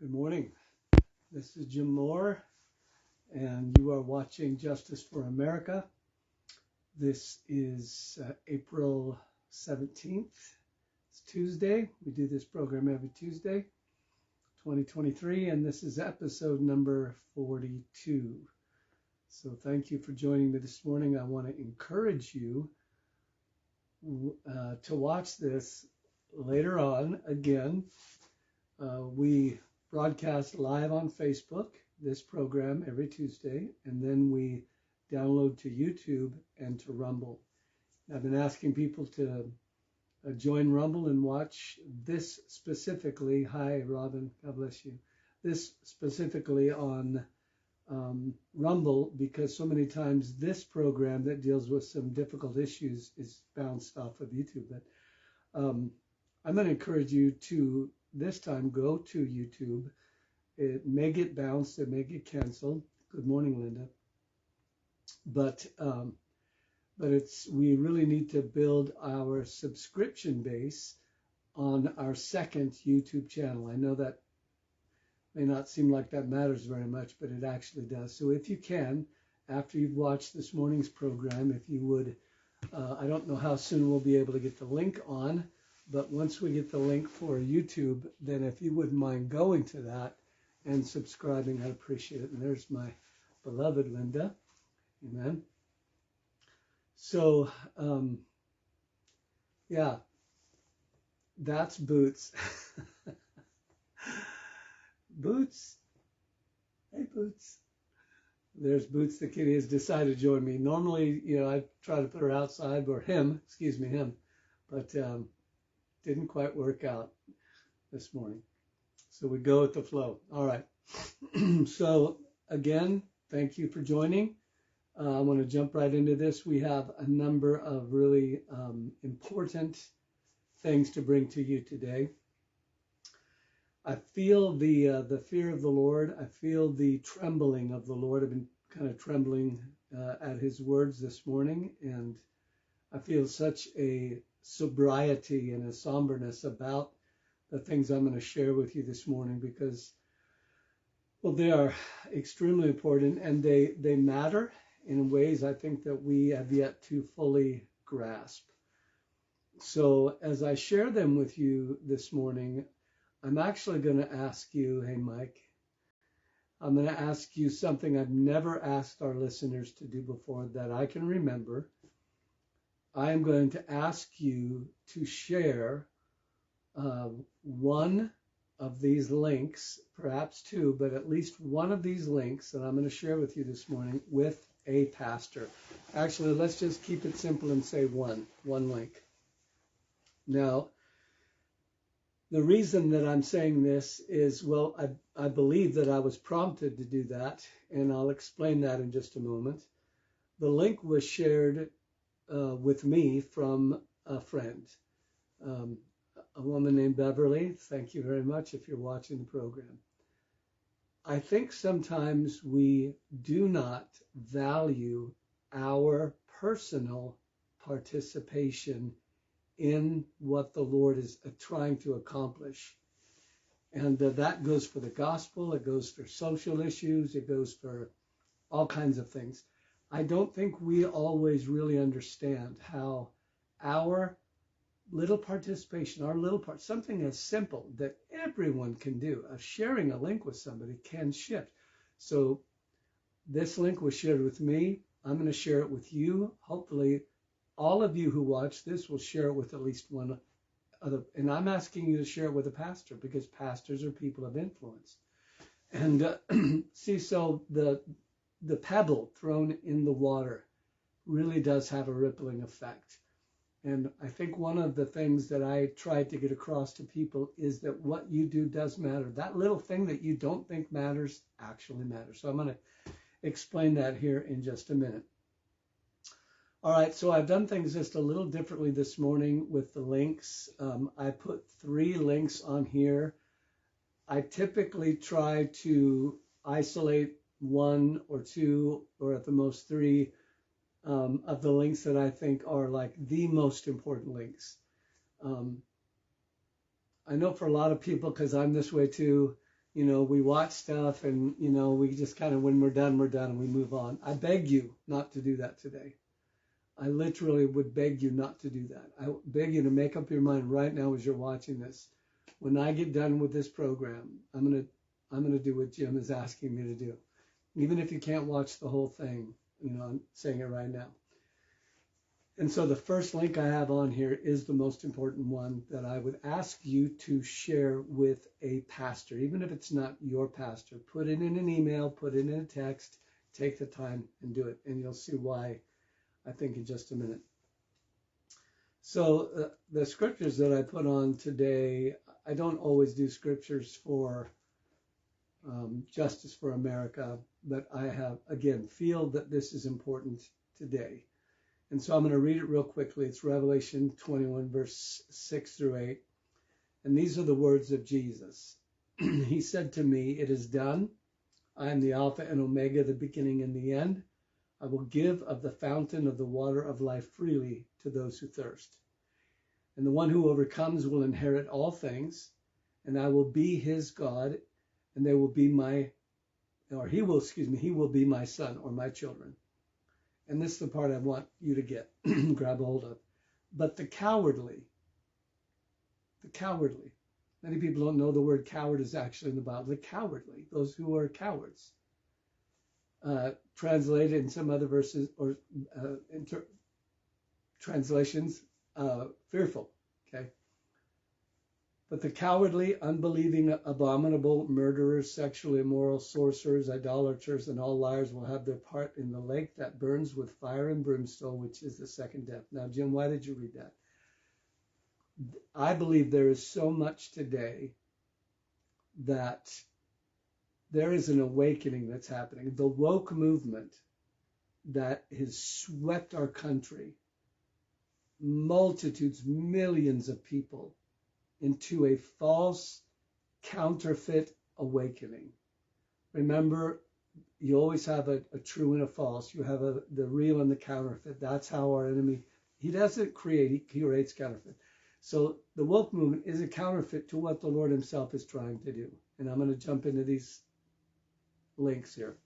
Good morning. This is Jim Moore, and you are watching Justice for America. This is April 17th. It's Tuesday. We do this program every Tuesday, 2023, and this is episode number 42. So thank you for joining me this morning. I want to encourage you to watch this later on again. We broadcast live on Facebook, this program every Tuesday, and then we download to YouTube and to Rumble. I've been asking people to join Rumble and watch this specifically. Hi, Robin. God bless you. This specifically on Rumble, because so many times this program that deals with some difficult issues is bounced off of YouTube. But I'm going to encourage you to this time go to YouTube. It may get bounced, it may get canceled. Good morning, Linda. But we really need to build our subscription base on our second YouTube channel. I know that may not seem like that matters very much, but it actually does. So if you can, after you've watched this morning's program, if you would, I don't know how soon we'll be able to get the link on, but once we get the link for YouTube, then if you wouldn't mind going to that and subscribing, I'd appreciate it. And there's my beloved Linda. Amen. So, yeah, that's Boots. Boots. Hey, Boots. There's Boots the kitty has decided to join me. Normally, I try to put her outside, or him, but didn't quite work out this morning. So we go with the flow. All right. So again, thank you for joining. I want to jump right into this. We have a number of really important things to bring to you today. I feel the fear of the Lord. I feel the trembling of the Lord. I've been kind of trembling at his words this morning, and I feel such a sobriety and a somberness about the things I'm going to share with you this morning because, well, they are extremely important and they matter in ways I think that we have yet to fully grasp. So as I share them with you this morning, I'm actually going to ask you, hey, Mike, I'm going to ask you something I've never asked our listeners to do before that I can remember. I'm going to ask you to share one of these links, perhaps two, but at least one of these links that I'm going to share with you this morning with a pastor. Actually, let's just keep it simple and say one link. Now, the reason that I'm saying this is, well, I believe that I was prompted to do that, and I'll explain that in just a moment. The link was shared with me from a friend, a woman named Beverly. Thank you very much if you're watching the program. I think sometimes we do not value our personal participation in what the Lord is trying to accomplish. And that goes for the gospel, it goes for social issues, it goes for all kinds of things. I don't think we always really understand how our little participation, our little part, something as simple that everyone can do, of sharing a link with somebody can shift. So this link was shared with me. I'm going to share it with you. Hopefully all of you who watch this will share it with at least one other. And I'm asking you to share it with a pastor because pastors are people of influence. And see, so the pebble thrown in the water really does have a rippling effect. And I think one of the things that I try to get across to people is that what you do does matter. That little thing that you don't think matters actually matters. So I'm going to explain that here in just a minute. All right, so I've done things just a little differently this morning with the links. I put 3 links on here. I typically try to isolate 1 or 2 or at the most 3 of the links that I think are like the most important links. I know for a lot of people, because I'm this way too, we watch stuff and, we just kind of, when we're done, and we move on. I beg you not to do that today. I literally would beg you not to do that. I beg you to make up your mind right now as you're watching this. When I get done with this program, I'm gonna do what Jim is asking me to do. Even if you can't watch the whole thing, I'm saying it right now. And so the first link I have on here is the most important one that I would ask you to share with a pastor, even if it's not your pastor. Put it in an email, put it in a text, take the time and do it. And you'll see why, I think, in just a minute. So the scriptures that I put on today, I don't always do scriptures for Justice for America, but I have, again, feel that this is important today. And so I'm going to read it real quickly. It's Revelation 21, verse 6 through 8. And these are the words of Jesus. He said to me, "It is done. I am the Alpha and Omega, the beginning and the end. I will give of the fountain of the water of life freely to those who thirst. And the one who overcomes will inherit all things, and I will be his God, and they will be he will be my son," or my children. And this is the part I want you to get, grab a hold of. "But the cowardly, many people don't know the word coward is actually in the Bible. The cowardly, those who are cowards. Translated in some other verses or translations, fearful, okay? But the cowardly, unbelieving, abominable, murderers, sexually immoral, sorcerers, idolaters, and all liars will have their part in the lake that burns with fire and brimstone, which is the second death." Now, Jim, why did you read that? I believe there is so much today that there is an awakening that's happening. The woke movement that has swept our country, multitudes, millions of people, into a false, counterfeit awakening. Remember, you always have a true and a false. You have the real and the counterfeit. That's how our enemy, he doesn't create, he creates counterfeit. So the woke movement is a counterfeit to what the Lord himself is trying to do. And I'm going to jump into these links here.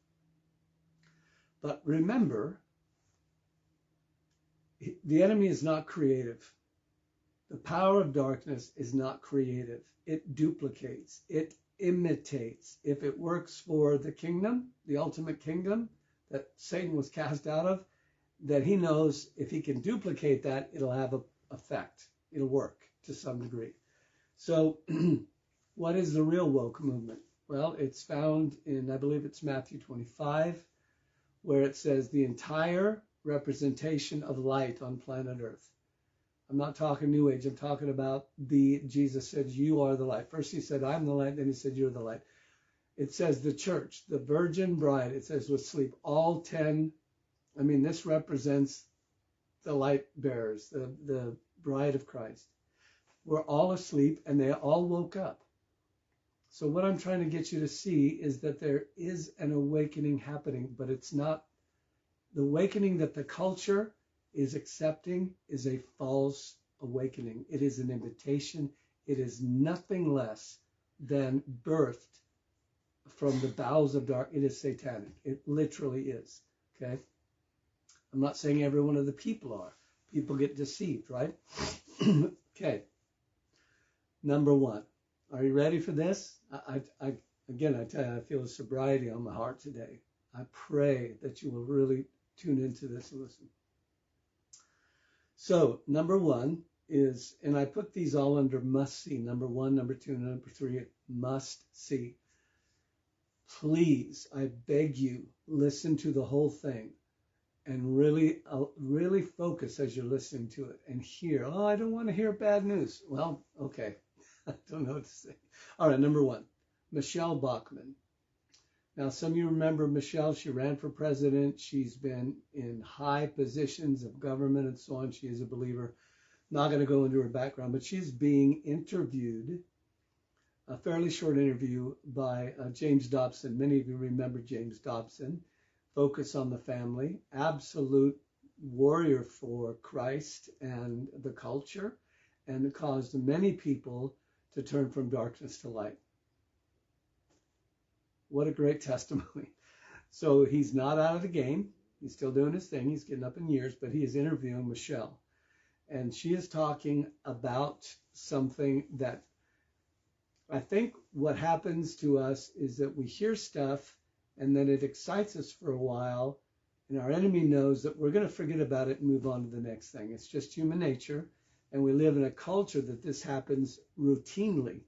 But remember, the enemy is not creative. The power of darkness is not creative. It duplicates. It imitates. If it works for the kingdom, the ultimate kingdom that Satan was cast out of, that he knows if he can duplicate that, it'll have an effect. It'll work to some degree. So what is the real woke movement? Well, it's found in, I believe it's Matthew 25, where it says the entire representation of light on planet Earth. I'm not talking New Age. I'm talking about Jesus said, "You are the light." First he said, "I'm the light." Then he said, "You're the light." It says the church, the virgin bride, it says was asleep. All 10, this represents the light bearers, the bride of Christ. We're all asleep and they all woke up. So what I'm trying to get you to see is that there is an awakening happening, but it's not the awakening that the culture is accepting is a false awakening. It is an invitation. It is nothing less than birthed from the bowels of dark. It is satanic. It literally is. Okay. I'm not saying every one of the people are. People get deceived, right? Okay. Number one. Are you ready for this? I tell you, I feel a sobriety on my heart today. I pray that you will really tune into this and listen. So, number one is, and I put these all under must see. Number one, number two, number three, must see. Please, I beg you, listen to the whole thing and really focus as you're listening to it and hear. Oh, I don't want to hear bad news. Well, okay. I don't know what to say. All right, number one, Michelle BACHMAN. Now, some of you remember Michelle. She ran for president. She's been in high positions of government and so on. She is a believer. Not going to go into her background, but she's being interviewed, a fairly short interview by James Dobson. Many of you remember James Dobson. Focus on the family. Absolute warrior for Christ and the culture, and it caused many people to turn from darkness to light. What a great testimony. So he's not out of the game. He's still doing his thing. He's getting up in years, but he is interviewing Michelle. And she is talking about something that I think what happens to us is that we hear stuff and then it excites us for a while, and our enemy knows that we're going to forget about it and move on to the next thing. It's just human nature, and we live in a culture that this happens routinely,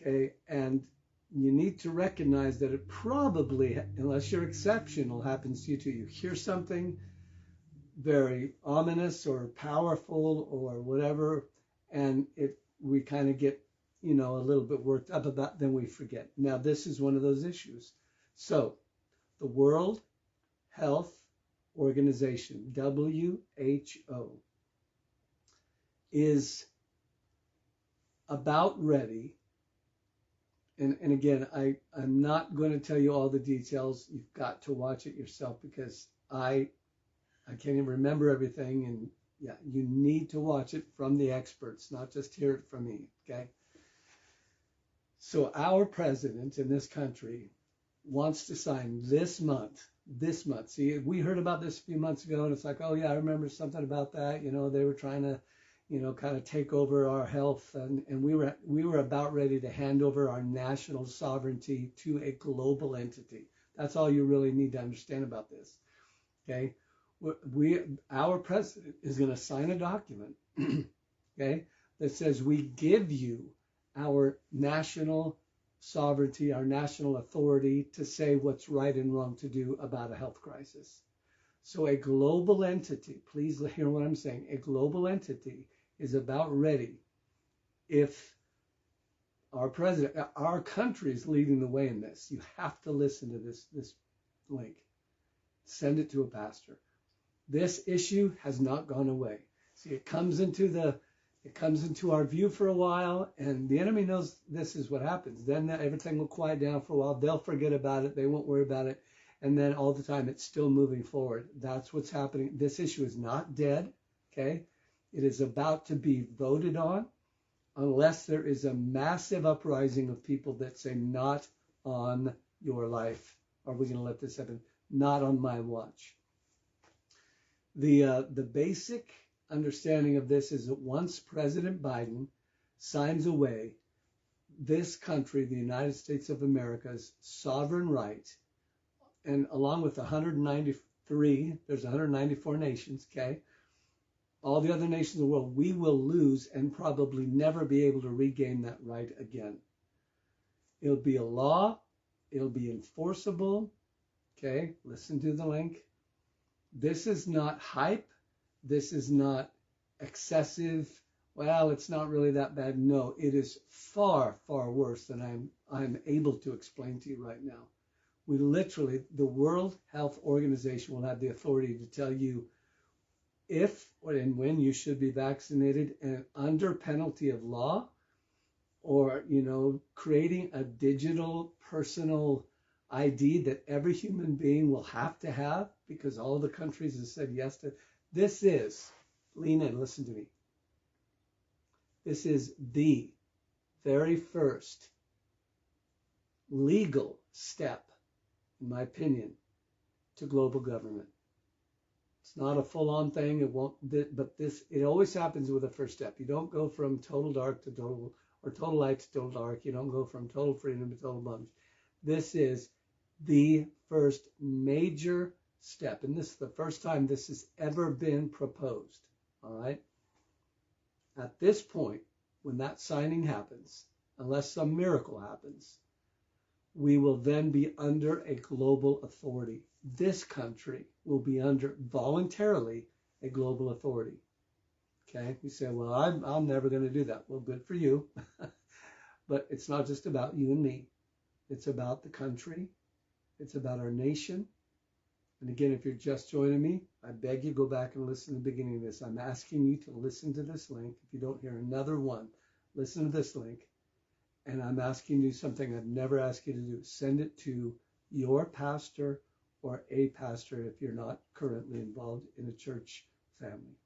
okay? And you need to recognize that it probably, unless you're exceptional, happens to you too. You hear something very ominous or powerful or whatever, and we kind of get, a little bit worked up about, then we forget. Now, this is one of those issues. So, the World Health Organization, WHO, is about ready. And again, I'm not going to tell you all the details. You've got to watch it yourself because I can't even remember everything. And yeah, you need to watch it from the experts, not just hear it from me, okay? So our president in this country wants to sign this month. See, we heard about this a few months ago, and it's like, oh yeah, I remember something about that. They were trying to, kind of take over our health, and we were about ready to hand over our national sovereignty to a global entity. That's all you really need to understand about this. Okay, our president is going to sign a document, okay, that says we give you our national sovereignty, our national authority to say what's right and wrong to do about a health crisis. So a global entity, please hear what I'm saying, a global entity is about ready if our president, our country is leading the way in this. You have to listen to this link. Send it to a pastor. This issue has not gone away. See, it comes into our view for a while, and the enemy knows this is what happens. Then everything will quiet down for a while. They'll forget about it. They won't worry about it. And then all the time, it's still moving forward. That's what's happening. This issue is not dead, okay? It is about to be voted on unless there is a massive uprising of people that say, not on your life. Are we going to let this happen? Not on my watch. The basic understanding of this is that once President Biden signs away this country, the United States of America's sovereign right, and along with 193, there's 194 nations, okay? All the other nations of the world, we will lose and probably never be able to regain that right again. It'll be a law. It'll be enforceable. Okay, listen to the link. This is not hype. This is not excessive. Well, it's not really that bad. No, it is far, far worse than I'm able to explain to you right now. We literally, the World Health Organization will have the authority to tell you if and when you should be vaccinated, and under penalty of law, or, creating a digital personal ID that every human being will have to have because all the countries have said yes to. This is, lean in, listen to me. This is the very first legal step, in my opinion, to global government. It's not a full-on thing. It won't, but it always happens with a first step. You don't go from total dark to total, or total light to total dark. You don't go from total freedom to total bondage. This is the first major step, and this is the first time this has ever been proposed. All right. At this point, when that signing happens, unless some miracle happens, we will then be under a global authority. This country will be under voluntarily a global authority. Okay, you say, well, I'm never going to do that. Well, good for you. But it's not just about you and me. It's about the country. It's about our nation. And again, if you're just joining me, I beg you, go back and listen to the beginning of this. I'm asking you to listen to this link. If you don't hear another one, listen to this link. And I'm asking you something I've never asked you to do. Send it to your pastor or a pastor if you're not currently involved in a church family.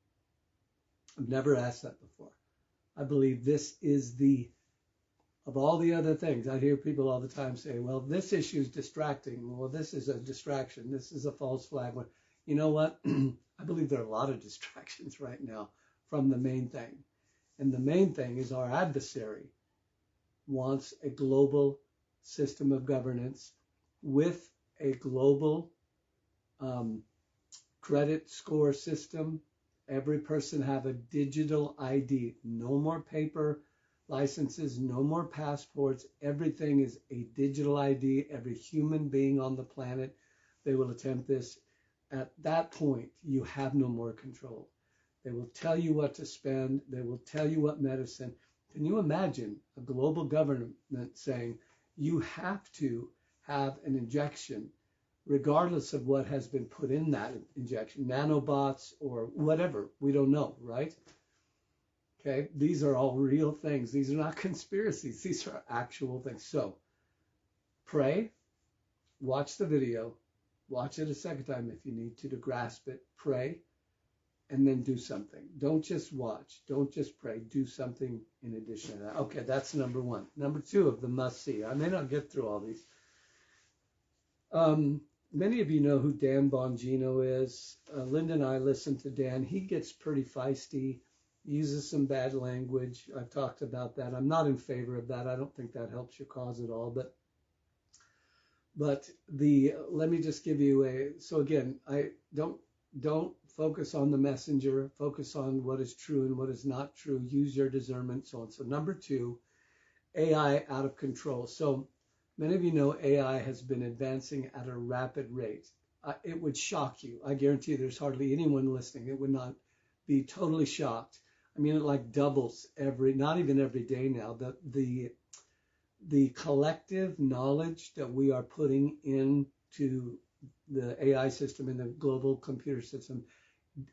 I've never asked that before. I believe this is the of all the other things. I hear people all the time say, well, this issue is distracting. Well, this is a distraction. This is a false flag. Well, you know what? I believe there are a lot of distractions right now from the main thing. And the main thing is our adversary wants a global system of governance with a global credit score system. Every person have a digital ID. No more paper licenses, no more passports. Everything is a digital ID. Every human being on the planet, they will attempt this. At that point, you have no more control. They will tell you what to spend. They will tell you what medicine. Can you imagine a global government saying you have to have an injection regardless of what has been put in that injection, nanobots or whatever? We don't know, right? Okay, these are all real things. These are not conspiracies. These are actual things. So pray, watch the video, watch it a second time if you need to grasp it, pray, and then do something. Don't just watch. Don't just pray. Do something in addition to that. Okay, that's number one. Number two of the must-see. I may not get through all these. Many of you know who Dan Bongino is. Linda and I listen to Dan. He gets pretty feisty, uses some bad language. I've talked about that. I'm not in favor of that. I don't think that helps your cause at all. But let me just give you so again, I don't focus on the messenger, focus on what is true and what is not true, use your discernment, so on. So number two, AI out of control. So many of you know AI has been advancing at a rapid rate. It would shock you. I guarantee there's hardly anyone listening that would not be totally shocked. I mean, it like doubles not even every day now. The collective knowledge that we are putting into the AI system and the global computer system,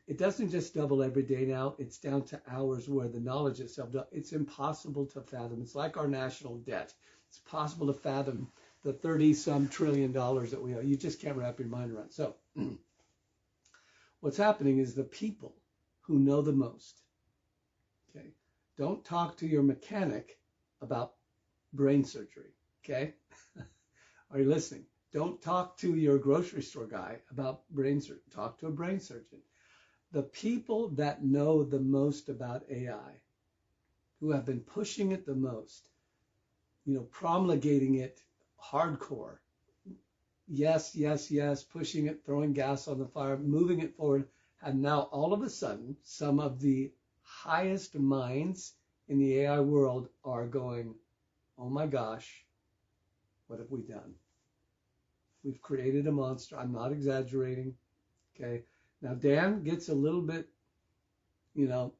it doesn't just double every day now. It's down to hours where the knowledge itself, it's impossible to fathom. It's like our national debt. It's possible to fathom the 30-some trillion dollars that we owe. You just can't wrap your mind around. So what's happening is the people who know the most, okay, don't talk to your mechanic about brain surgery, okay? Are you listening? Don't talk to your grocery store guy about brain surgery. Talk to a brain surgeon. The people that know the most about AI, who have been pushing it the most, promulgating it hardcore, yes, pushing it, throwing gas on the fire, moving it forward, and now all of a sudden, some of the highest minds in the AI world are going, oh my gosh, what have we done? We've created a monster. I'm not exaggerating. Okay. Now, Dan gets a little bit,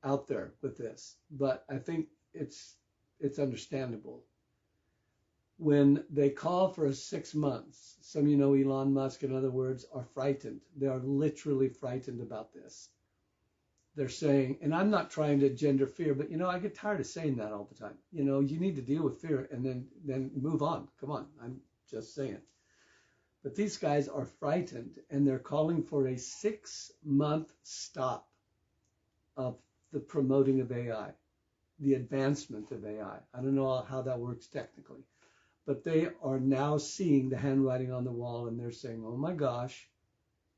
out there with this, but I think it's understandable. When they call for 6 months, some of you know Elon Musk, in other words, are frightened. They are literally frightened about this. They're saying, and I'm not trying to gender fear, but, I get tired of saying that all the time. You need to deal with fear and then move on. Come on. I'm just saying. But these guys are frightened, and they're calling for a 6-month stop of the promoting of AI, the advancement of AI. I don't know how that works technically, but they are now seeing the handwriting on the wall, and they're saying, oh my gosh,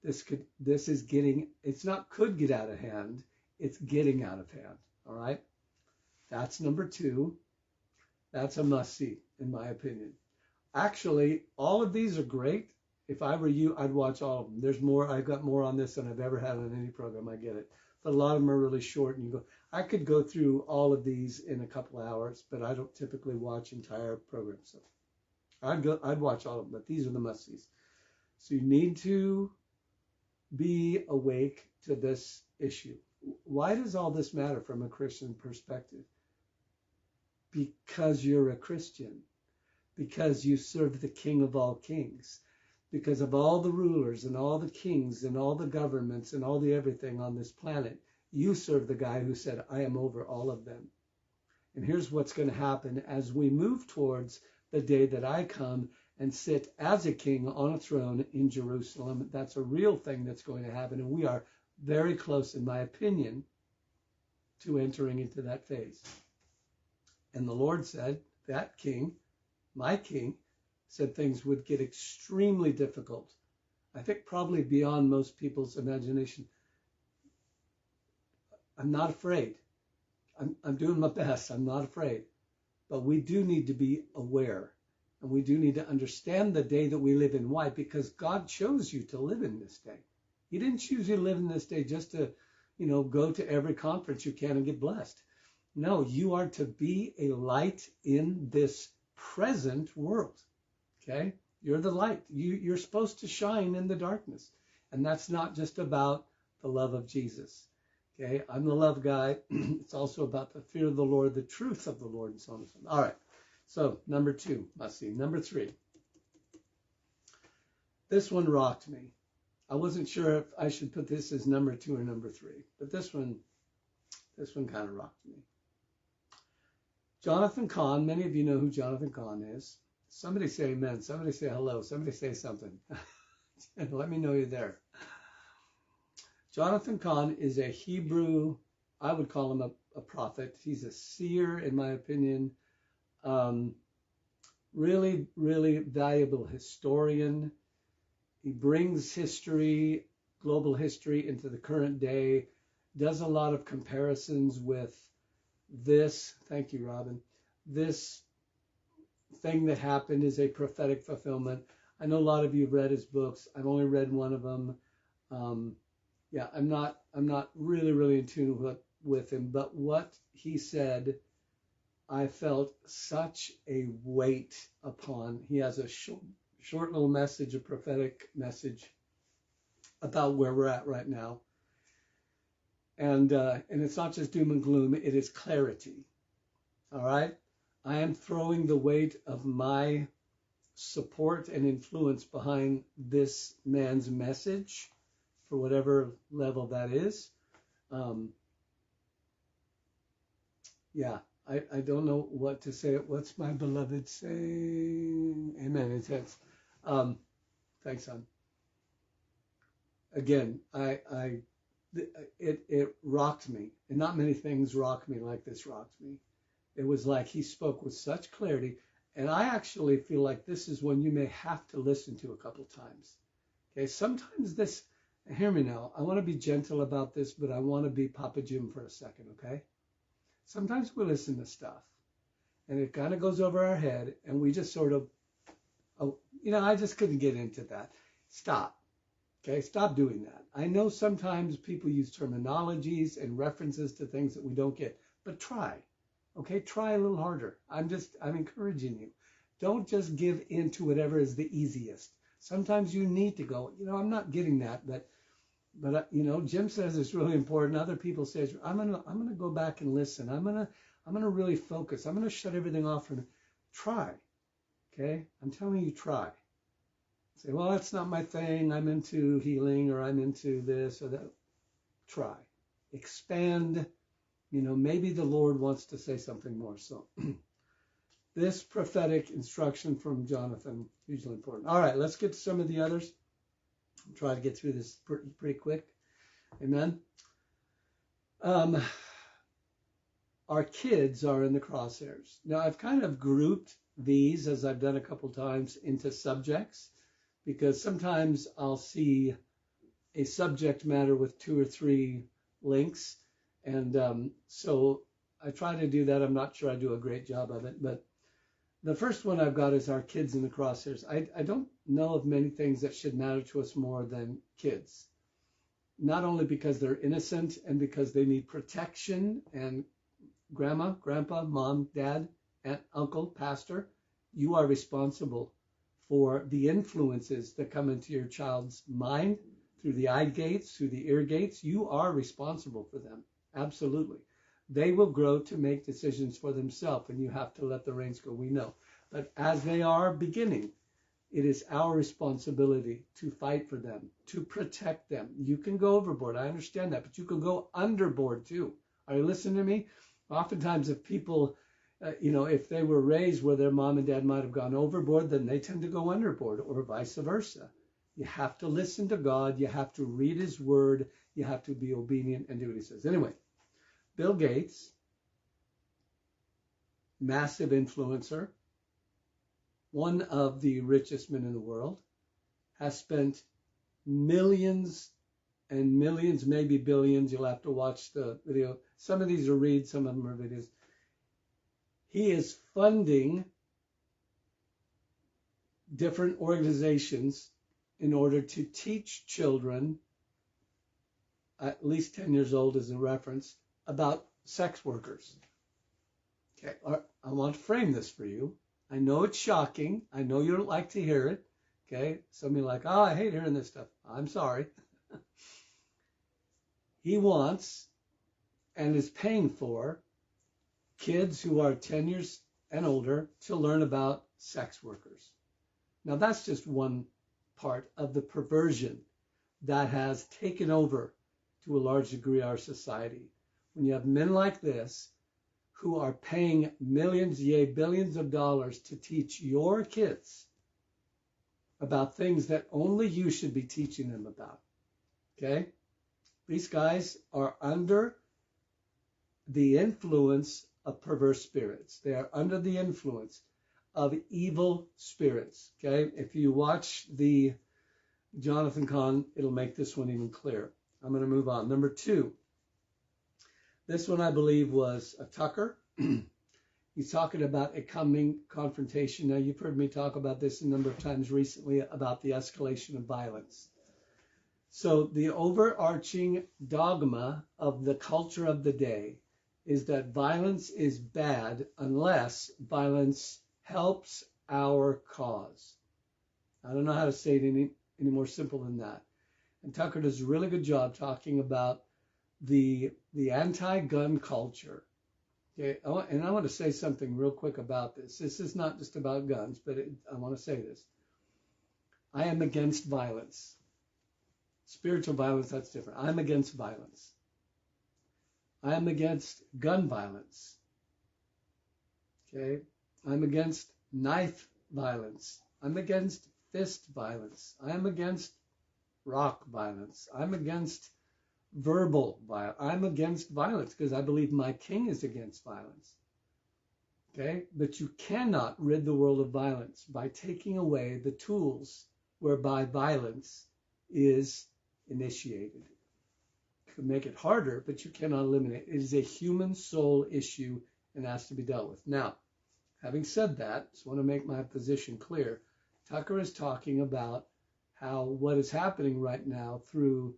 this is getting, it's not could get out of hand, it's getting out of hand. All right. That's number two. That's a must-see, in my opinion. Actually, all of these are great. If I were you, I'd watch all of them. There's more. I've got more on this than I've ever had on any program. I get it. But a lot of them are really short, and I could go through all of these in a couple of hours, but I don't typically watch entire programs. So I'd watch all of them, but these are the must-sees. So you need to be awake to this issue. Why does all this matter from a Christian perspective? Because you're a Christian. Because you serve the King of all kings. Because of all the rulers and all the kings and all the governments and all the everything on this planet, you serve the guy who said, I am over all of them. And here's what's going to happen as we move towards the day that I come and sit as a king on a throne in Jerusalem. That's a real thing that's going to happen. And we are very close, in my opinion, to entering into that phase. And the Lord said, that king, my king, said things would get extremely difficult. I think probably beyond most people's imagination. I'm not afraid. I'm doing my best. I'm not afraid. But we do need to be aware. And we do need to understand the day that we live in. Why? Because God chose you to live in this day. He didn't choose you to live in this day just to, go to every conference you can and get blessed. No, you are to be a light in this present world. Okay? You're the light. You're supposed to shine in the darkness. And that's not just about the love of Jesus. Okay? I'm the love guy. It's also about the fear of the Lord, the truth of the Lord, and so on and so on. All right. So, number 2, let's see. Number 3. This one rocked me. I wasn't sure if I should put this as number 2 or number 3, but this one kind of rocked me. Johnathan Cahn, many of you know who Johnathan Cahn is. Somebody say amen. Somebody say hello. Somebody say something. Let me know you're there. Johnathan Cahn is a Hebrew, I would call him a prophet. He's a seer, in my opinion. Really, really valuable historian. He brings history, global history, into the current day, does a lot of comparisons with this, thank you, Robin, this thing that happened is a prophetic fulfillment. I know a lot of you have read his books. I've only read one of them. I'm not really in tune with him, but what he said, I felt such a weight upon. He has a short little message, a prophetic message about where we're at right now. And it's not just doom and gloom, it is clarity. All right? I am throwing the weight of my support and influence behind this man's message, for whatever level that is. I don't know what to say. What's my beloved saying? Amen. It says, thanks, son. Again, it rocked me, and not many things rock me like this rocked me. It was like he spoke with such clarity, and I actually feel like this is one you may have to listen to a couple times. Okay, sometimes this, hear me now, I want to be gentle about this, but I want to be Papa Jim for a second, okay? Sometimes we listen to stuff, and it kind of goes over our head, and we just sort of, I just couldn't get into that. Stop. Okay, stop doing that. I know sometimes people use terminologies and references to things that we don't get, but try. Okay, try a little harder. I'm encouraging you. Don't just give in to whatever is the easiest. Sometimes you need to go, I'm not getting that, but Jim says it's really important. Other people say, I'm gonna go back and listen. I'm gonna really focus. I'm gonna shut everything off and try. Okay, I'm telling you, try. Say, well, that's not my thing. I'm into healing, or I'm into this or that. Try. Expand. Maybe the Lord wants to say something more. So this prophetic instruction from Johnathan, hugely important. All right, let's get to some of the others. I'll try to get through this pretty quick. Amen. Our kids are in the crosshairs. Now, I've kind of grouped these, as I've done a couple times, into subjects, because sometimes I'll see a subject matter with 2 or 3 links. And so I try to do that. I'm not sure I do a great job of it. But the first one I've got is our kids in the crosshairs. I don't know of many things that should matter to us more than kids. Not only because they're innocent and because they need protection, and grandma, grandpa, mom, dad, aunt, uncle, pastor, you are responsible for the influences that come into your child's mind through the eye gates, through the ear gates. You are responsible for them. Absolutely. They will grow to make decisions for themselves, and you have to let the reins go. We know. But as they are beginning, it is our responsibility to fight for them, to protect them. You can go overboard. I understand that, but you can go underboard too. Are you listening to me? Oftentimes, if people, if they were raised where their mom and dad might have gone overboard, then they tend to go underboard, or vice versa. You have to listen to God. You have to read his word. You have to be obedient and do what he says. Anyway, Bill Gates, massive influencer, one of the richest men in the world, has spent millions and millions, maybe billions. You'll have to watch the video. Some of these are reads, some of them are videos. He is funding different organizations in order to teach children, at least 10 years old as a reference, about sex workers. Okay, I want to frame this for you. I know it's shocking. I know you don't like to hear it. Okay, some of you are like, oh, I hate hearing this stuff. I'm sorry. He wants and is paying for kids who are 10 years and older to learn about sex workers. Now, that's just one part of the perversion that has taken over to a large degree our society. When you have men like this who are paying millions, yea, billions of dollars to teach your kids about things that only you should be teaching them about, okay? These guys are under the influence of perverse spirits. They are under the influence of evil spirits, okay? If you watch the Johnathan Cahn, it'll make this one even clearer. I'm going to move on. Number 2. This one I believe was a Tucker. He's talking about a coming confrontation. Now, you've heard me talk about this a number of times recently about the escalation of violence. So the overarching dogma of the culture of the day is that violence is bad unless violence helps our cause. I don't know how to say it any more simple than that. And Tucker does a really good job talking about the anti-gun culture. Okay, and I want to say something real quick about this. This is not just about guns, but I want to say this. I am against violence. Spiritual violence, that's different. I'm against violence. I am against gun violence. Okay, I'm against knife violence. I'm against fist violence. I'm against rock violence. I'm against verbal violence. I'm against violence because I believe my king is against violence. Okay? But you cannot rid the world of violence by taking away the tools whereby violence is initiated. You can make it harder, but you cannot eliminate it. It is a human soul issue and has to be dealt with. Now, having said that, I just want to make my position clear. Tucker is talking about how what is happening right now through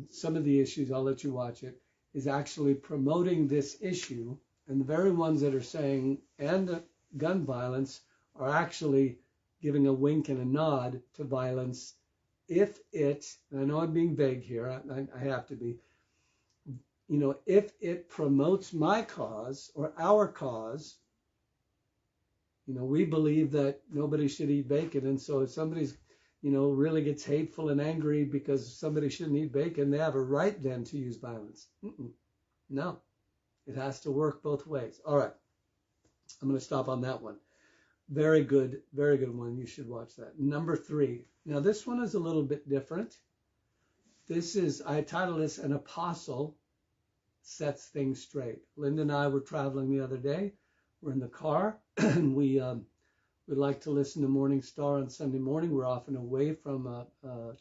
some of the issues, I'll let you watch it, is actually promoting this issue. And the very ones that are saying end gun violence are actually giving a wink and a nod to violence if it, and I know I'm being vague here, I have to be, if it promotes my cause or our cause. We believe that nobody should eat bacon. And so if somebody's, really gets hateful and angry because somebody shouldn't eat bacon, they have a right then to use violence. No, it has to work both ways. All right. I'm going to stop on that one. Very good one. You should watch that. Number 3. Now, this one is a little bit different. I titled this An Apostle Sets Things Straight. Linda and I were traveling the other day. We're in the car, and we like to listen to Morning Star on Sunday morning. We're often away from a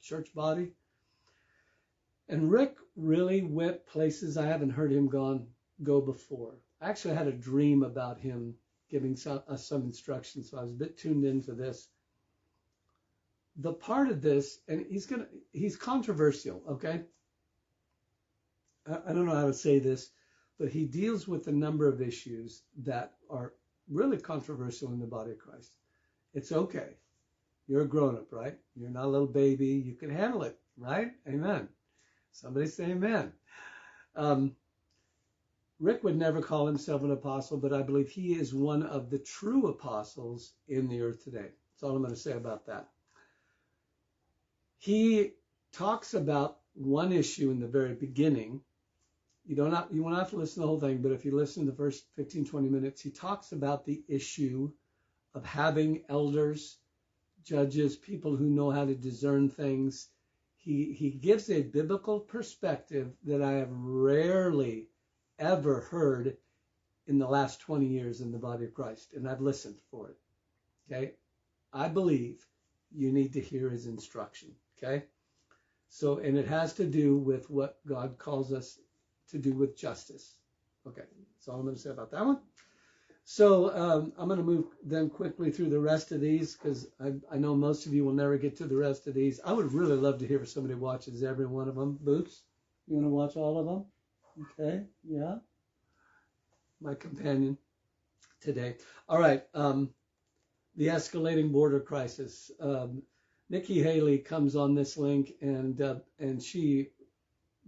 church body. And Rick really went places I haven't heard him go before. I actually had a dream about him giving us some instructions, so I was a bit tuned into this. The part of this, and he's controversial, okay? I don't know how to say this, but he deals with a number of issues that are really controversial in the body of Christ. It's okay. You're a grown-up, right? You're not a little baby. You can handle it, right? Amen. Somebody say amen. Rick would never call himself an apostle, but I believe he is one of the true apostles in the earth today. That's all I'm going to say about that. He talks about one issue in the very beginning. You won't have to listen to the whole thing, but if you listen to the first 15, 20 minutes, he talks about the issue of having elders, judges, people who know how to discern things. He gives a biblical perspective that I have rarely ever heard in the last 20 years in the body of Christ, and I've listened for it. Okay? I believe you need to hear his instruction. Okay? So, and it has to do with what God calls us to do with justice. Okay, that's all I'm going to say about that one. So I'm going to move then quickly through the rest of these, because I know most of you will never get to the rest of these. I would really love to hear if somebody watches every one of them. Boots, you want to watch all of them? Okay, yeah. My companion today. All right, the escalating border crisis. Nikki Haley comes on this link, and she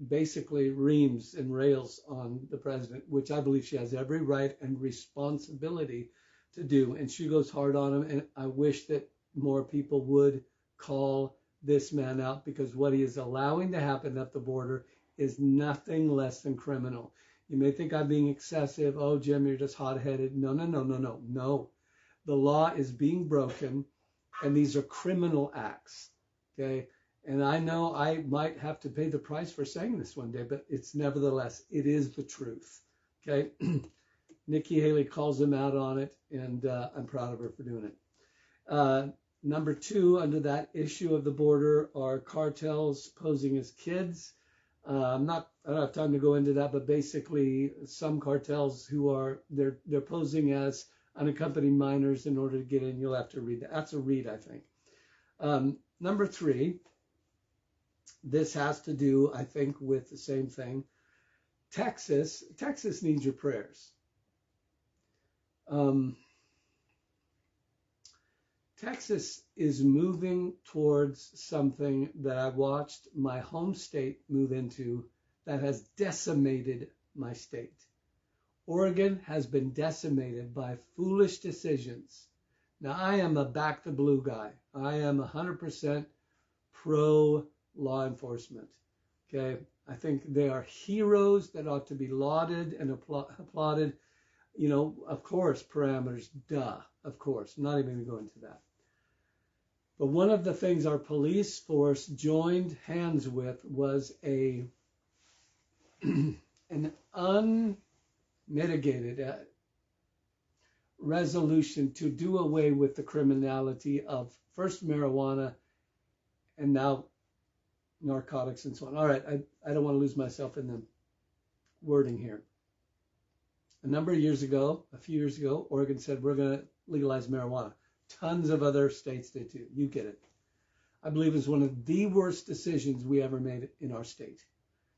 basically reams and rails on the president, which I believe she has every right and responsibility to do. And she goes hard on him. And I wish that more people would call this man out, because what he is allowing to happen at the border is nothing less than criminal. You may think I'm being excessive. Oh, Jim, you're just hot-headed. No. The law is being broken, and these are criminal acts. Okay. And I know I might have to pay the price for saying this one day, but it's nevertheless, it is the truth. Okay. Nikki Haley calls him out on it, and I'm proud of her for doing it. Number two, under that issue of the border, are cartels posing as kids. I don't have time to go into that, but basically some cartels they're posing as unaccompanied minors in order to get in. You'll have to read that. That's a read, I think. Number three, this has to do, I think, with the same thing. Texas needs your prayers. Texas is moving towards something that I watched my home state move into that has decimated my state. Oregon has been decimated by foolish decisions. Now, I am a back the blue guy. I am 100% pro law enforcement. Okay, I think they are heroes that ought to be lauded and applauded. You know, of course, parameters, duh, of course. I'm not even going to go into that. But one of the things our police force joined hands with was an unmitigated resolution to do away with the criminality of first marijuana and now narcotics and so on. All right, I don't want to lose myself in the wording here. A few years ago, Oregon said, we're going to legalize marijuana. Tons of other states did too. You get it. I believe it's one of the worst decisions we ever made in our state,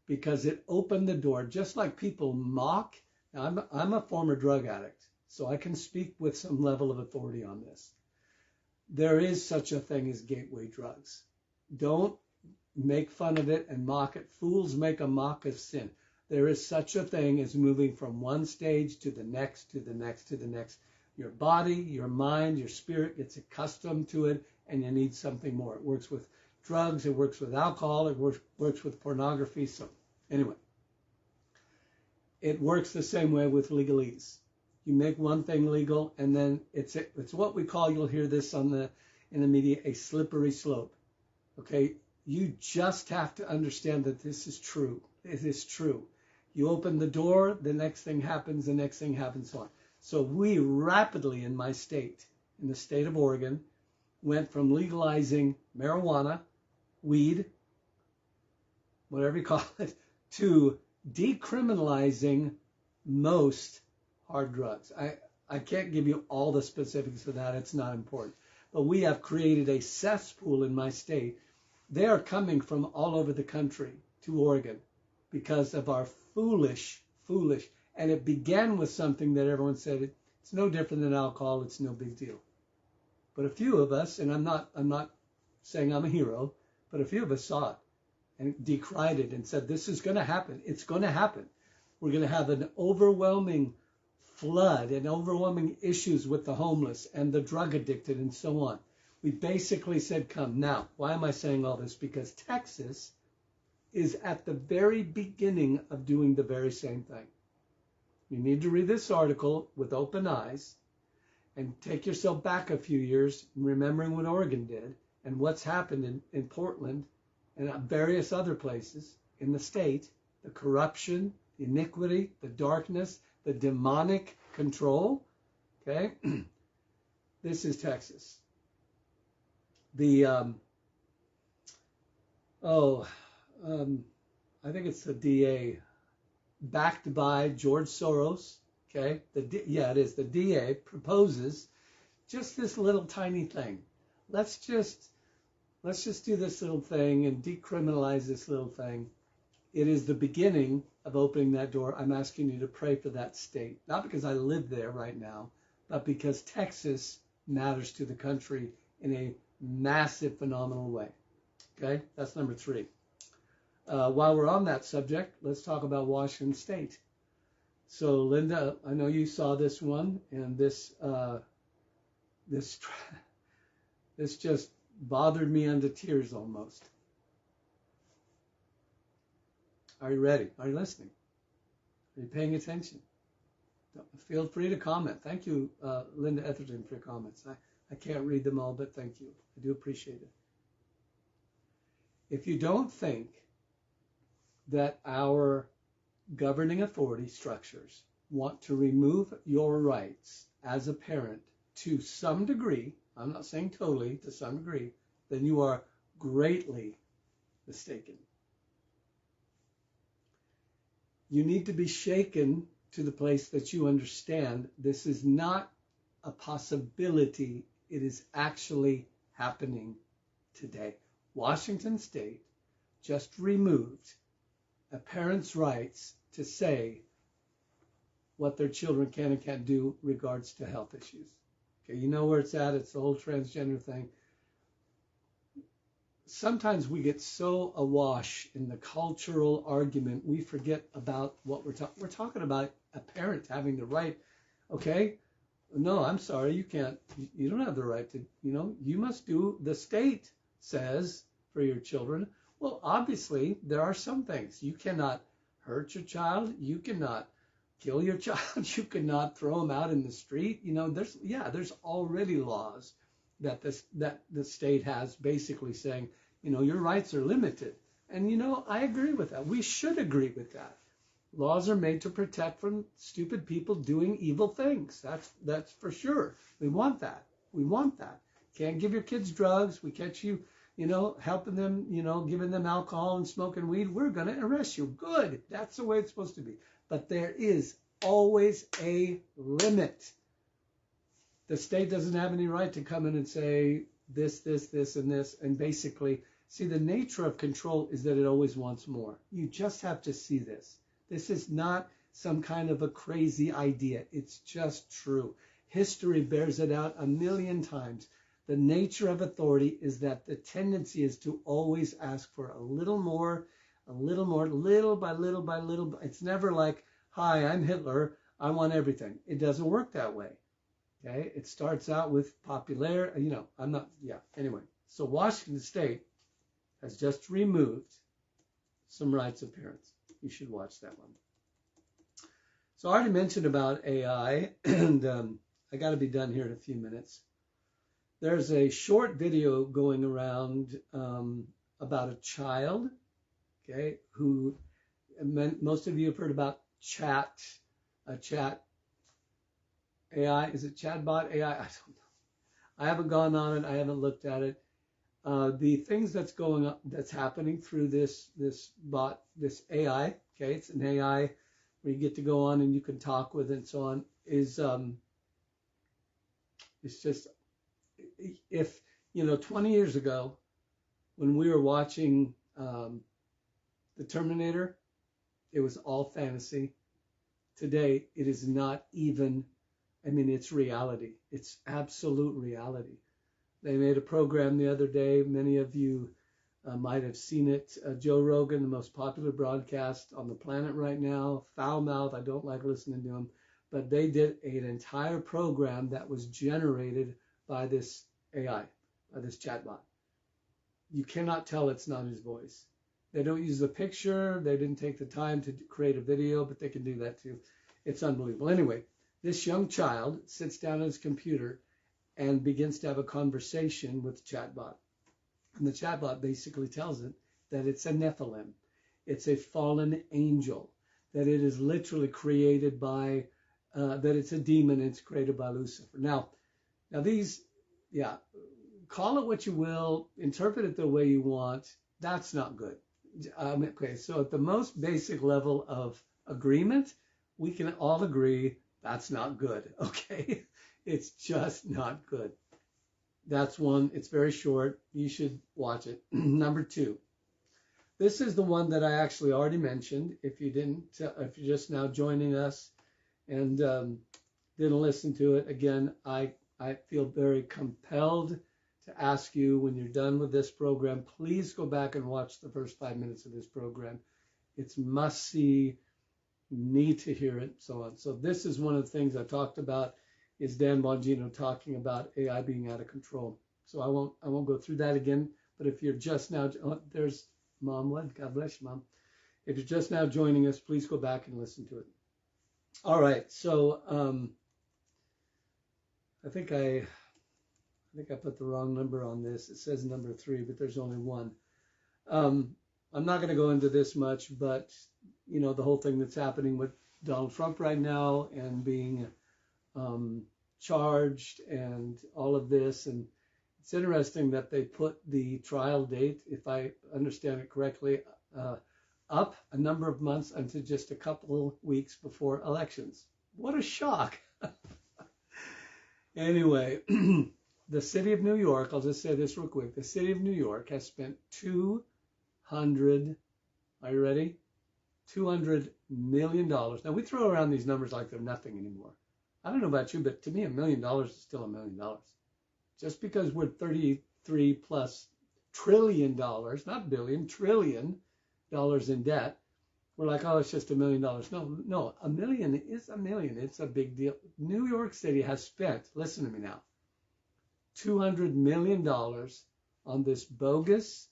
because it opened the door, just like people mock. Now, I'm a former drug addict, so I can speak with some level of authority on this. There is such a thing as gateway drugs. Don't make fun of it and mock it. Fools make a mock of sin. There is such a thing as moving from one stage to the next, to the next, to the next. Your body, your mind, your spirit gets accustomed to it, and you need something more. It works with drugs, it works with alcohol, it works with pornography. So anyway, it works the same way with legalese. You make one thing legal, and then it's what we call, you'll hear this in the media, a slippery slope. Okay, you just have to understand that this is true. It is true. You open the door, the next thing happens, so on. So we rapidly in my state, in the state of Oregon, went from legalizing marijuana, weed, whatever you call it, to decriminalizing most hard drugs. I can't give you all the specifics of that. It's not important. But we have created a cesspool in my state. They are coming from all over the country to Oregon because of our foolish, and it began with something that everyone said, it's no different than alcohol, it's no big deal. But a few of us, and I'm not saying I'm a hero, but a few of us saw it and decried it and said, this is going to happen. It's going to happen. We're going to have an overwhelming flood and overwhelming issues with the homeless and the drug addicted and so on. We basically said, come. Now, why am I saying all this? Because Texas is at the very beginning of doing the very same thing. You need to read this article with open eyes and take yourself back a few years, remembering what Oregon did and what's happened in Portland and various other places in the state, the corruption, the iniquity, the darkness, the demonic control. Okay, this is Texas. The I think it's the DA, backed by George Soros. Okay, it is. The DA proposes just this little tiny thing. Let's just do this little thing and decriminalize this little thing. It is the beginning of opening that door. I'm asking you to pray for that state, not because I live there right now, but because Texas matters to the country in a massive, phenomenal way. Okay, that's number 3. While we're on that subject, let's talk about Washington State. So, Linda, I know you saw this one, and this just bothered me unto tears almost. Are you ready? Are you listening? Are you paying attention? Feel free to comment. Thank you, Linda Etherton, for your comments. I can't read them all, but thank you. I do appreciate it. If you don't think that our governing authority structures want to remove your rights as a parent to some degree, I'm not saying totally, to some degree, then you are greatly mistaken. You need to be shaken to the place that you understand this is not a possibility, it is actually happening today. Washington State just removed a parent's rights to say what their children can and can't do regards to health issues. Okay, you know where it's at. It's the whole transgender thing. Sometimes we get so awash in the cultural argument, we forget about what we're talking. We're talking about a parent having the right. Okay, no, I'm sorry, you can't. You don't have the right to. You must do. The state says for your children. Well, obviously, there are some things. You cannot hurt your child. You cannot kill your child. You cannot throw them out in the street. There's already laws that the state has basically saying, your rights are limited. And, I agree with that. We should agree with that. Laws are made to protect from stupid people doing evil things. That's for sure. We want that. We want that. Can't give your kids drugs. We catch you, helping them, giving them alcohol and smoking weed. We're going to arrest you. Good. That's the way it's supposed to be. But there is always a limit. The state doesn't have any right to come in and say this, and this. And basically, see, the nature of control is that it always wants more. You just have to see this. This is not some kind of a crazy idea. It's just true. History bears it out 1,000,000 times. The nature of authority is that the tendency is to always ask for a little more, little by little by little. It's never like, hi, I'm Hitler, I want everything. It doesn't work that way. Okay, it starts out with popularity. Anyway, so Washington State has just removed some rights of parents. You should watch that one. So I already mentioned about AI, and I got to be done here in a few minutes. There's a short video going around about a child, okay, who most of you have heard about chat AI. Is it chatbot AI? I don't know. I haven't gone on it. I haven't looked at it. The things that's happening through this bot, this AI, okay, it's an AI where you get to go on and you can talk with it and so on, is it's just, if 20 years ago when we were watching the Terminator, it was all fantasy. Today it is not even, it's reality. It's absolute reality. They made a program the other day. Many of you might have seen it. Joe Rogan, the most popular broadcast on the planet right now. Foul mouth. I don't like listening to him. But they did an entire program that was generated by this AI, by this chatbot. You cannot tell it's not his voice. They don't use the picture. They didn't take the time to create a video, but they can do that too. It's unbelievable. Anyway, this young child sits down at his computer and begins to have a conversation with the chatbot. And the chatbot basically tells it that it's a Nephilim. It's a fallen angel, that it is literally created by that it's a demon. It's created by Lucifer. Now these, call it what you will, interpret it the way you want. That's not good. Okay, so at the most basic level of agreement, we can all agree that's not good. Okay, it's just not good. That's one. It's very short. You should watch it. Number 2. This is the one that I actually already mentioned. If you didn't, if you're just now joining us and didn't listen to it, again, I feel very compelled to ask you, when you're done with this program, please go back and watch the first 5 minutes of this program. It's must see, need to hear it, so on. So this is one of the things I talked about, is Dan Bongino talking about AI being out of control. So I won't go through that again. But if you're just now, there's Mom, what? God bless you, Mom. If you're just now joining us, please go back and listen to it. All right, so I think I put the wrong number on this. It says number 3, but there's only 1. I'm not going to go into this much, but you know, the whole thing that's happening with Donald Trump right now and being charged and all of this. And it's interesting that they put the trial date, if I understand it correctly, up a number of months until just a couple weeks before elections. What a shock. Anyway, the city of New York, I'll just say this real quick. The city of New York has spent $200 million. Now, we throw around these numbers like they're nothing anymore. I don't know about you, but to me, $1 million is still $1 million. Just because we're 33 plus trillion dollars, not billion, trillion dollars in debt, we're like, oh, it's just $1 million. No, $1 million is $1 million. It's a big deal. New York City has spent, listen to me now, $200 million on this bogus,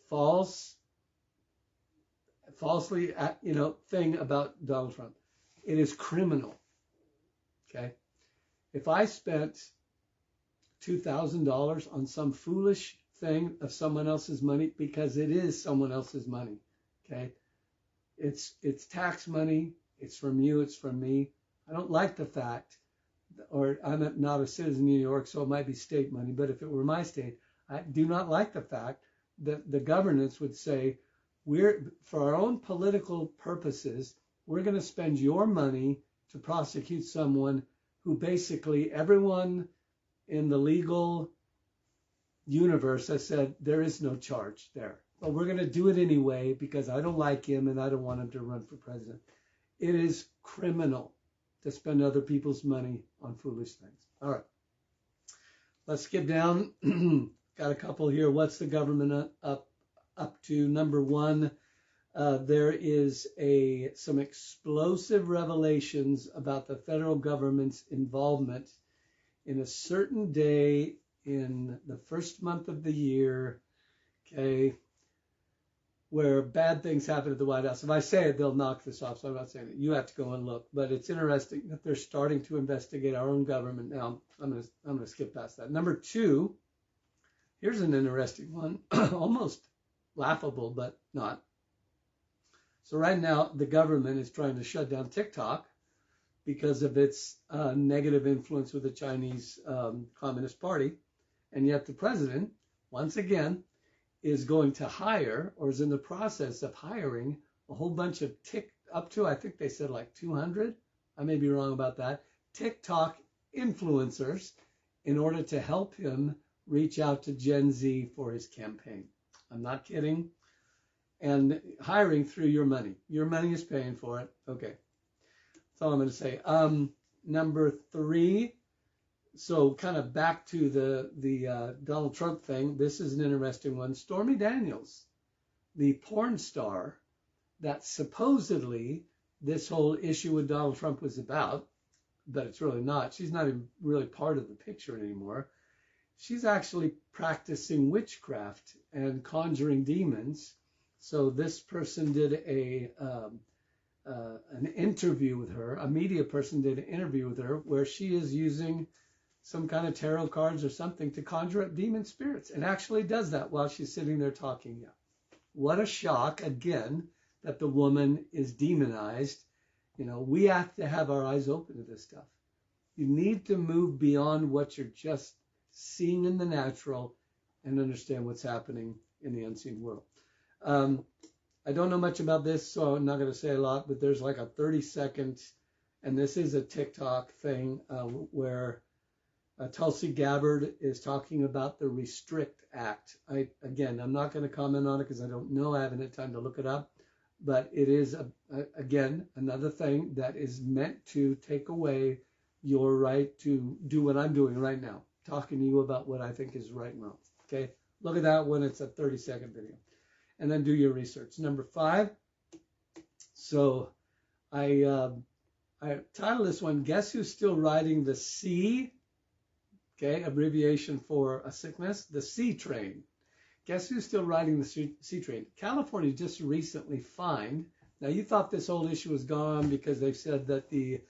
falsely, thing about Donald Trump. It is criminal. Okay. If I spent $2,000 on some foolish thing of someone else's money, because it is someone else's money. Okay. It's tax money. It's from you. It's from me. I don't like the fact, or I'm not a citizen of New York, so it might be state money. But if it were my state, I do not like the fact that the governance would say, for our own political purposes, we're going to spend your money to prosecute someone who basically everyone in the legal universe has said there is no charge there. But we're going to do it anyway because I don't like him and I don't want him to run for president. It is criminal to spend other people's money on foolish things. All right. Let's skip down. Got a couple here. What's the government up to? Number 1, there is some explosive revelations about the federal government's involvement in a certain day in the first month of the year, okay, where bad things happen at the White House. If I say it, they'll knock this off, so I'm not saying it. You have to go and look. But it's interesting that they're starting to investigate our own government. Now, I'm going to skip past that. Number 2, here's an interesting one, almost laughable, but not. So right now, the government is trying to shut down TikTok because of its negative influence with the Chinese Communist Party. And yet the president, once again, is going to hire, or is in the process of hiring, a whole bunch of up to, I think they said like 200, I may be wrong about that, TikTok influencers in order to help him reach out to Gen Z for his campaign. I'm not kidding. And hiring through your money. Your money is paying for it. Okay. That's all I'm going to say. Number 3, so kind of back to the Donald Trump thing. This is an interesting one. Stormy Daniels, the porn star that supposedly this whole issue with Donald Trump was about, but it's really not. She's not even really part of the picture anymore. She's actually practicing witchcraft and conjuring demons. So this person did an interview with her. A media person did an interview with her where she is using some kind of tarot cards or something to conjure up demon spirits, and actually does that while she's sitting there talking. Yeah. What a shock, again, that the woman is demonized You know, we have to have our eyes open to this stuff. You need to move beyond what you're just seeing in the natural and understand what's happening in the unseen world. I don't know much about this, so I'm not going to say a lot, but there's like a 30-second, and this is a TikTok thing where Tulsi Gabbard is talking about the Restrict Act. Again, I'm not going to comment on it because I don't know. I haven't had time to look it up. But it is, again, another thing that is meant to take away your right to do what I'm doing right now, talking to you about what I think is right and wrong. Okay? Look at that when it's a 30-second video. And then do your research. Number 5. So I titled this one, Guess Who's Still Riding the C? Okay, abbreviation for a sickness, the C train. Guess who's still riding the C train? California just recently fined. Now, you thought this whole issue was gone because they've said that the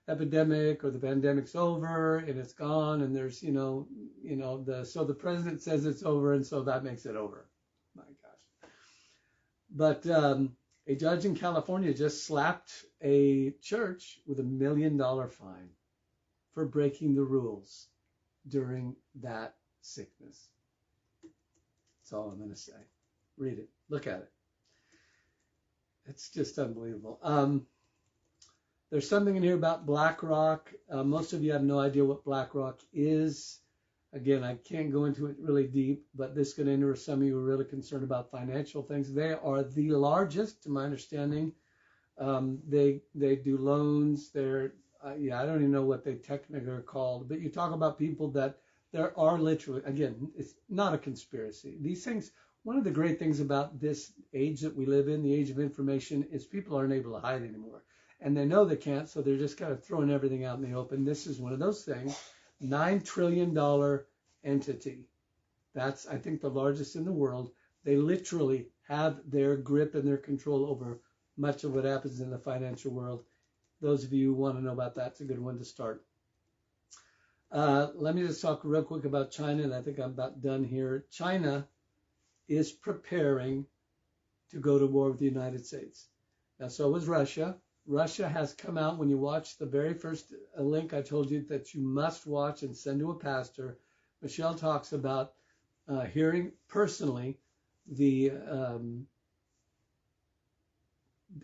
epidemic or the pandemic's over and it's gone, and there's, so the president says it's over, and so that makes it over. My gosh. But a judge in California just slapped a church with $1 million fine for breaking the rules during that sickness. That's all I'm going to say. Read it. Look at it. It's just unbelievable. There's something in here about BlackRock. Most of you have no idea what BlackRock is. Again, I can't go into it really deep, but this could interest some of you who are really concerned about financial things. They are the largest, to my understanding. They do loans. They're I don't even know what they technically are called, but you talk about people that there are literally, again, it's not a conspiracy. These things, one of the great things about this age that we live in, the age of information, is people aren't able to hide anymore. And they know they can't, so they're just kind of throwing everything out in the open. This is one of those things. $9 trillion entity. That's, I think, the largest in the world. They literally have their grip and their control over much of what happens in the financial world. Those of you who want to know about that, it's a good one to start. Let me just talk real quick about China, and I think I'm about done here. China is preparing to go to war with the United States. Now, so was Russia. Russia has come out, when you watch the very first link I told you that you must watch and send to a pastor, Michelle talks about hearing personally the,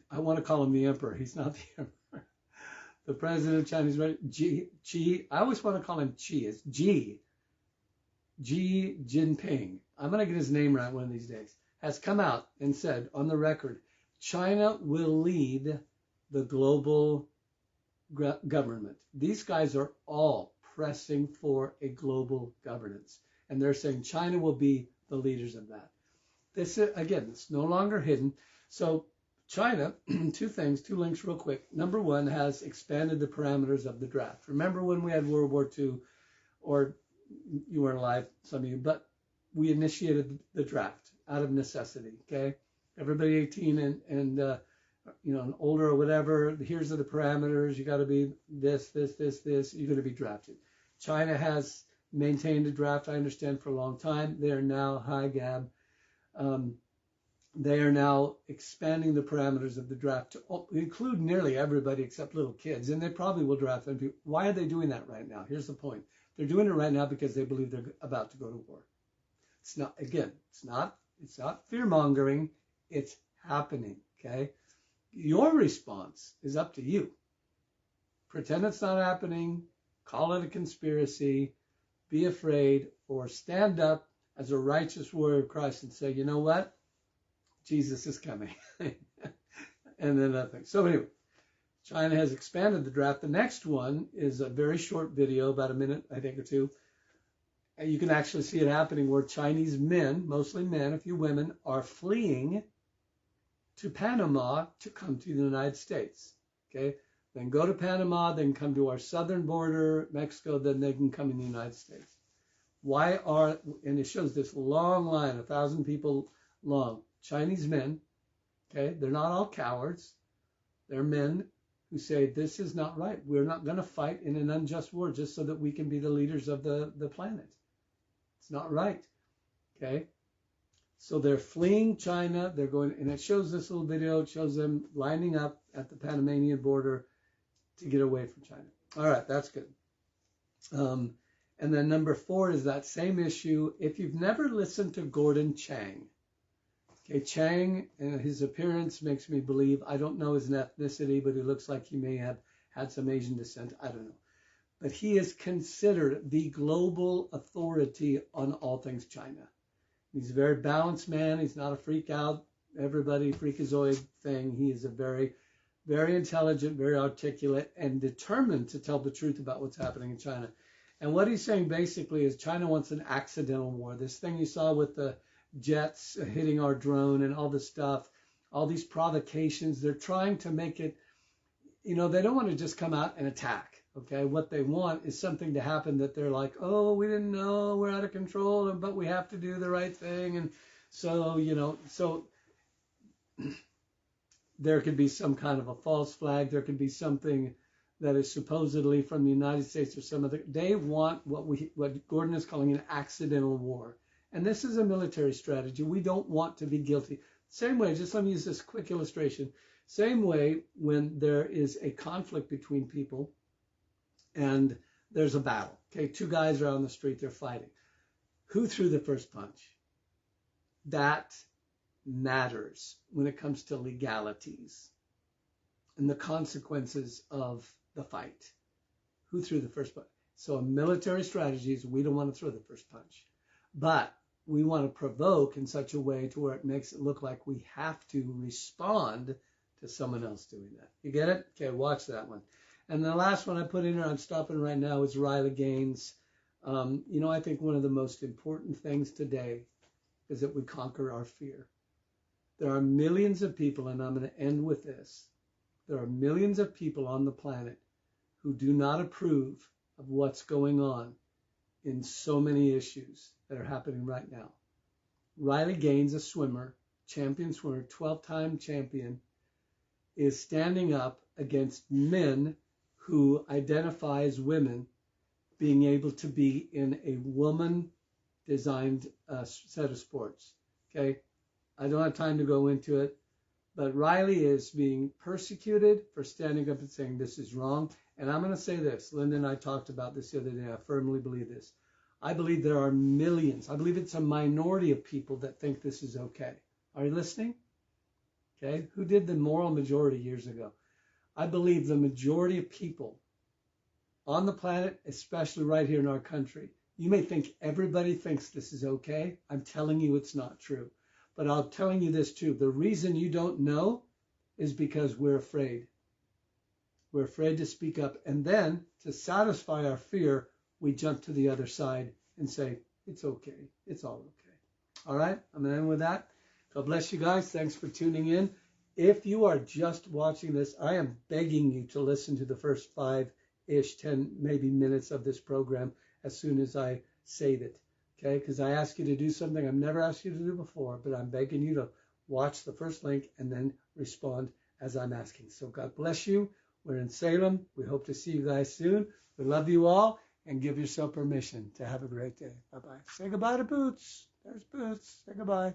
I want to call him the emperor. He's not the emperor. The president of China, Xi, I always want to call him Xi. It's Xi Jinping. I'm going to get his name right one of these days. Has come out and said on the record, China will lead the global government. These guys are all pressing for a global governance. And they're saying China will be the leaders of that. This, again, it's no longer hidden. So China, two links real quick. Number one, has expanded the parameters of the draft. Remember when we had World War II, or you weren't alive, some of you, but we initiated the draft out of necessity, okay? Everybody 18 and older or whatever, here's the parameters. You got to be this. You're going to be drafted. China has maintained a draft, I understand, for a long time. They are now, hi Gab, they are now expanding the parameters of the draft to include nearly everybody except little kids, and they probably will draft them. Why are they doing that right now? Here's the point. They're doing it right now because they believe they're about to go to war. It's not, again, it's not fear-mongering. It's happening, okay? Your response is up to you. Pretend it's not happening, call it a conspiracy, be afraid, or stand up as a righteous warrior of Christ and say, you know what? Jesus is coming. And then nothing. So anyway, China has expanded the draft. The next one is a very short video, about a minute, I think, or two. And you can actually see it happening where Chinese men, mostly men, a few women, are fleeing to Panama to come to the United States. Okay? Then go to Panama, then come to our southern border, Mexico, then they can come in the United States. And it shows this long line, 1,000 people long, Chinese men, okay? They're not all cowards. They're men who say, this is not right. We're not going to fight in an unjust war just so that we can be the leaders of the planet. It's not right, okay? So they're fleeing China. They're going, and it shows this little video. It shows them lining up at the Panamanian border to get away from China. All right, that's good. And then number 4 is that same issue. If you've never listened to Gordon Chang, okay, Chang, his appearance makes me believe, I don't know his ethnicity, but he looks like he may have had some Asian descent. I don't know. But he is considered the global authority on all things China. He's a very balanced man. He's not a freak out, everybody freakazoid thing. He is a very, very intelligent, very articulate, and determined to tell the truth about what's happening in China. And what he's saying basically is China wants an accidental war. This thing you saw with the jets hitting our drone and all this stuff, all these provocations, they're trying to make it, they don't want to just come out and attack. Okay, what they want is something to happen that they're like, oh, we didn't know, we're out of control, but we have to do the right thing. And so, so there could be some kind of a false flag. There could be something that is supposedly from the United States or some other. They want what Gordon is calling an accidental war. And this is a military strategy. We don't want to be guilty. Same way, just let me use this quick illustration. Same way when there is a conflict between people and there's a battle. Okay, 2 guys are out on the street, they're fighting. Who threw the first punch? That matters when it comes to legalities and the consequences of the fight. Who threw the first punch? So a military strategy is we don't want to throw the first punch, but we want to provoke in such a way to where it makes it look like we have to respond to someone else doing that. You get it? Okay, watch that one. And the last one I put in here, I'm stopping right now, is Riley Gaines. I think one of the most important things today is that we conquer our fear. There are millions of people, and I'm going to end with this. There are millions of people on the planet who do not approve of what's going on in so many issues that are happening right now. Riley Gaines, a swimmer, champion swimmer, 12-time champion, is standing up against men who identify as women being able to be in a woman-designed set of sports. Okay, I don't have time to go into it, but Riley is being persecuted for standing up and saying this is wrong. And I'm going to say this. Linda and I talked about this the other day. I firmly believe this. I believe there are millions. I believe it's a minority of people that think this is okay. Are you listening? Okay, who did the moral majority years ago? I believe the majority of people on the planet, especially right here in our country, you may think everybody thinks this is okay. I'm telling you it's not true. But I'm telling you this too. The reason you don't know is because we're afraid. We're afraid to speak up. And then to satisfy our fear, we jump to the other side and say, it's okay. It's all okay. All right, I'm going to end with that. God bless you guys. Thanks for tuning in. If you are just watching this, I am begging you to listen to the first 5-ish, 10 maybe minutes of this program as soon as I save it. Okay, because I ask you to do something I've never asked you to do before, but I'm begging you to watch the first link and then respond as I'm asking. So God bless you. We're in Salem. We hope to see you guys soon. We love you all, and give yourself permission to have a great day. Bye-bye. Say goodbye to Boots. There's Boots. Say goodbye.